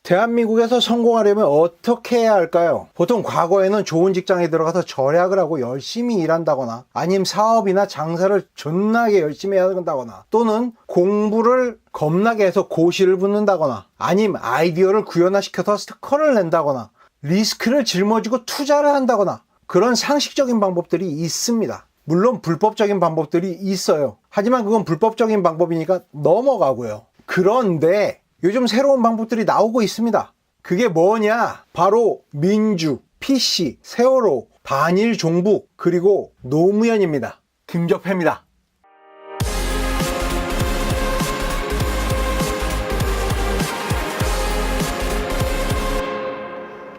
대한민국에서 성공하려면 어떻게 해야 할까요? 보통 과거에는 좋은 직장에 들어가서 절약을 하고 열심히 일한다거나 아니면 사업이나 장사를 존나게 열심히 해야 한다거나 또는 공부를 겁나게 해서 고시를 붙는다거나 아니면 아이디어를 구현화시켜서 특허를 낸다거나 리스크를 짊어지고 투자를 한다거나 그런 상식적인 방법들이 있습니다. 물론 불법적인 방법들이 있어요. 하지만 그건 불법적인 방법이니까 넘어가고요. 그런데 요즘 새로운 방법들이 나오고 있습니다. 그게 뭐냐? 바로 민주, PC, 세월호, 반일 종북, 그리고 노무현입니다. 김적폐입니다.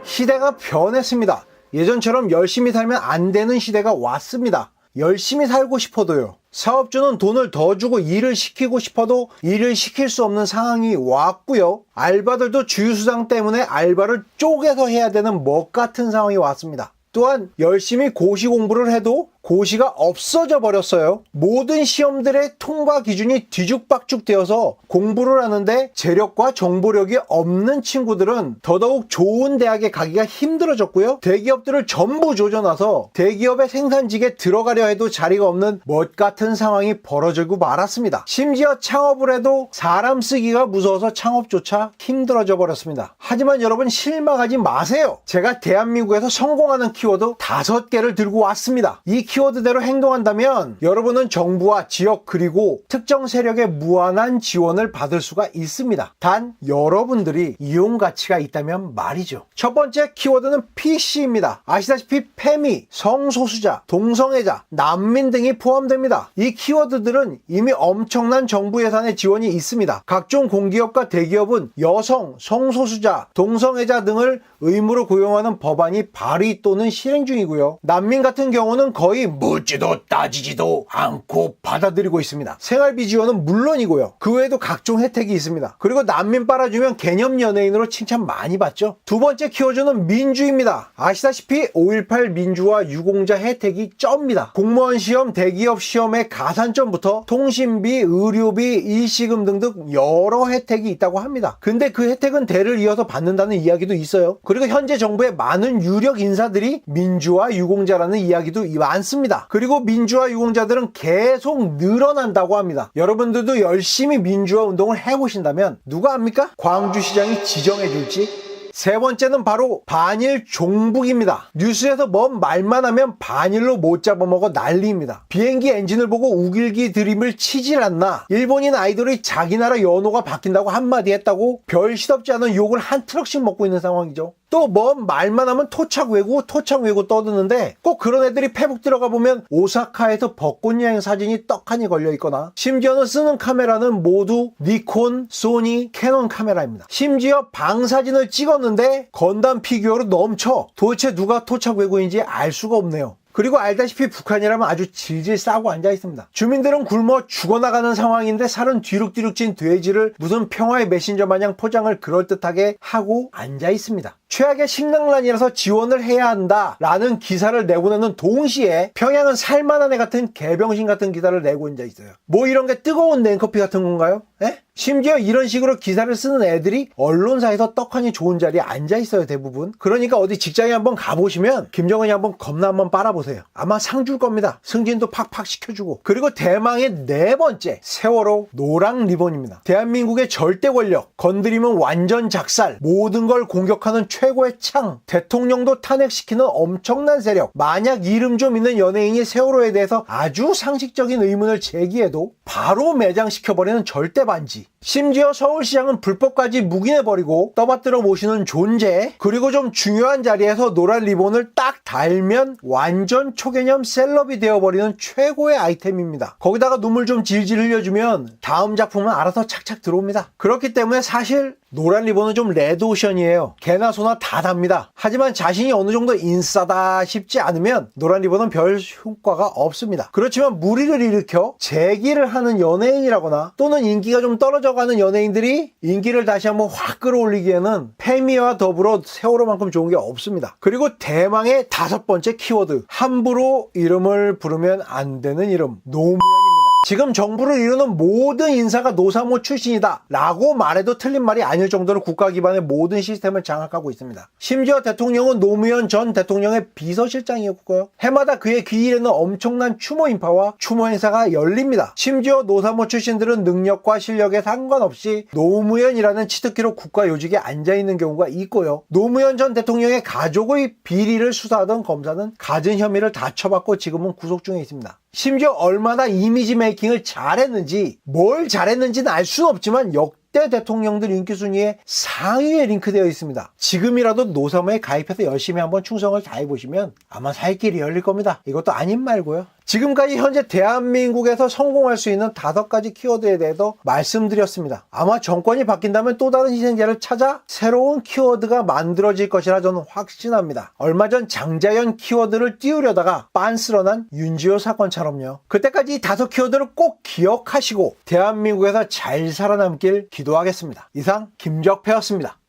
시대가 변했습니다. 예전처럼 열심히 살면 안 되는 시대가 왔습니다. 열심히 살고 싶어도요. 사업주는 돈을 더 주고 일을 시키고 싶어도 일을 시킬 수 없는 상황이 왔고요. 알바들도 주유수당 때문에 알바를 쪼개서 해야 되는 먹 같은 상황이 왔습니다. 또한 열심히 고시 공부를 해도 고시가 없어져 버렸어요. 모든 시험들의 통과 기준이 뒤죽박죽 되어서 공부를 하는데 재력과 정보력이 없는 친구들은 더더욱 좋은 대학에 가기가 힘들어졌고요. 대기업들을 전부 조져놔서 대기업의 생산직에 들어가려 해도 자리가 없는 멋 같은 상황이 벌어지고 말았습니다. 심지어 창업을 해도 사람 쓰기가 무서워서 창업조차 힘들어져 버렸습니다. 하지만 여러분 실망하지 마세요. 제가 대한민국에서 성공하는 키워드 5개를 들고 왔습니다. 이 키워드대로 행동한다면 여러분은 정부와 지역 그리고 특정 세력의 무한한 지원을 받을 수가 있습니다. 단 여러분들이 이용 가치가 있다면 말이죠. 첫 번째 키워드는 PC입니다. 아시다시피 페미, 성소수자, 동성애자, 난민 등이 포함됩니다. 이 키워드들은 이미 엄청난 정부 예산의 지원이 있습니다. 각종 공기업과 대기업은 여성, 성소수자, 동성애자 등을 의무로 고용하는 법안이 발의 또는 실행 중이고요. 난민 같은 경우는 거의 묻지도 따지지도 않고 받아들이고 있습니다. 생활비 지원은 물론이고요. 그 외에도 각종 혜택이 있습니다. 그리고 난민 빨아주면 개념 연예인으로 칭찬 많이 받죠. 두 번째 키워드는 민주입니다. 아시다시피 5.18 민주화 유공자 혜택이 쩝니다. 공무원 시험, 대기업 시험의 가산점부터 통신비, 의료비, 일시금 등등 여러 혜택이 있다고 합니다. 근데 그 혜택은 대를 이어서 받는다는 이야기도 있어요. 그리고 현재 정부의 많은 유력 인사들이 민주화 유공자라는 이야기도 많습니다. 그리고 민주화 유공자들은 계속 늘어난다고 합니다. 여러분들도 열심히 민주화 운동을 해보신다면 누가 압니까? 광주시장이 지정해줄지? 세 번째는 바로 반일 종북입니다. 뉴스에서 뭔 말만 하면 반일로 못 잡아먹어 난리입니다. 비행기 엔진을 보고 우길기 드림을 치질 않나. 일본인 아이돌이 자기 나라 연호가 바뀐다고 한마디 했다고 별 시덥지 않은 욕을 한 트럭씩 먹고 있는 상황이죠. 또 뭔 말만 하면 토착 외구 떠드는데 꼭 그런 애들이 페북 들어가 보면 오사카에서 벚꽃 여행 사진이 떡하니 걸려 있거나 심지어는 쓰는 카메라는 모두 니콘, 소니, 캐논 카메라입니다. 심지어 방사진을 찍었는데 건담 피규어로 넘쳐. 도대체 누가 토착 외구인지 알 수가 없네요. 그리고 알다시피 북한이라면 아주 질질 싸고 앉아 있습니다. 주민들은 굶어 죽어나가는 상황인데 살은 뒤룩뒤룩 찐 돼지를 무슨 평화의 메신저 마냥 포장을 그럴듯하게 하고 앉아 있습니다. 최악의 식량난이라서 지원을 해야 한다라는 기사를 내보내는 동시에 평양은 살만한 애 같은 개병신 같은 기사를 내고 앉아 있어요. 뭐 이런 게 뜨거운 냉커피 같은 건가요? 에? 심지어 이런 식으로 기사를 쓰는 애들이 언론사에서 떡하니 좋은 자리에 앉아 있어요, 대부분. 그러니까 어디 직장에 한번 가보시면 김정은이 한번 겁나 한번 빨아보세요. 아마 상 줄 겁니다. 승진도 팍팍 시켜주고. 그리고 대망의 네 번째, 세월호 노랑 리본입니다. 대한민국의 절대 권력, 건드리면 완전 작살, 모든 걸 공격하는 최고의 창, 대통령도 탄핵시키는 엄청난 세력. 만약 이름 좀 있는 연예인이 세월호에 대해서 아주 상식적인 의문을 제기해도 바로 매장시켜버리는 절대 반지. 심지어 서울시장은 불법까지 묵인해버리고 떠받들어 모시는 존재. 그리고 좀 중요한 자리에서 노란 리본을 딱 달면 완전 초개념 셀럽이 되어버리는 최고의 아이템입니다. 거기다가 눈물 좀 질질 흘려주면 다음 작품은 알아서 착착 들어옵니다. 그렇기 때문에 사실 노란 리본은 좀 레드오션이에요. 개나 소나 다 답니다. 하지만 자신이 어느 정도 인싸다 싶지 않으면 노란 리본은 별 효과가 없습니다. 그렇지만 무리를 일으켜 재기를 하는 연예인이라거나 또는 인기가 좀 떨어져가는 연예인들이 인기를 다시 한번 확 끌어올리기에는 페미와 더불어 세월호만큼 좋은 게 없습니다. 그리고 대망의 5번째 키워드, 함부로 이름을 부르면 안 되는 이름, 노무현입니다. 지금 정부를 이루는 모든 인사가 노사모 출신이다 라고 말해도 틀린 말이 아닐 정도로 국가 기반의 모든 시스템을 장악하고 있습니다. 심지어 대통령은 노무현 전 대통령의 비서실장이었고요. 해마다 그의 귀일에는 엄청난 추모 인파와 추모 행사가 열립니다. 심지어 노사모 출신들은 능력과 실력에 상관없이 노무현이라는 치트키로 국가 요직에 앉아있는 경우가 있고요. 노무현 전 대통령의 가족의 비리를 수사하던 검사는 갖은 혐의를 다 처받고 지금은 구속 중에 있습니다. 심지어 얼마나 이미지 메이킹을 잘했는지, 뭘 잘했는지는 알 수는 없지만 역대 대통령들 인기 순위에 상위에 링크되어 있습니다. 지금이라도 노사모에 가입해서 열심히 한번 충성을 다해보시면 아마 살 길이 열릴 겁니다. 이것도 아닌 말고요. 지금까지 현재 대한민국에서 성공할 수 있는 5가지 키워드에 대해서 말씀드렸습니다. 아마 정권이 바뀐다면 또 다른 희생자를 찾아 새로운 키워드가 만들어질 것이라 저는 확신합니다. 얼마 전 장자연 키워드를 띄우려다가 빤스런한 윤지호 사건처럼요. 그때까지 이 5 키워드를 꼭 기억하시고 대한민국에서 잘 살아남길 기도하겠습니다. 이상 김적폐였습니다.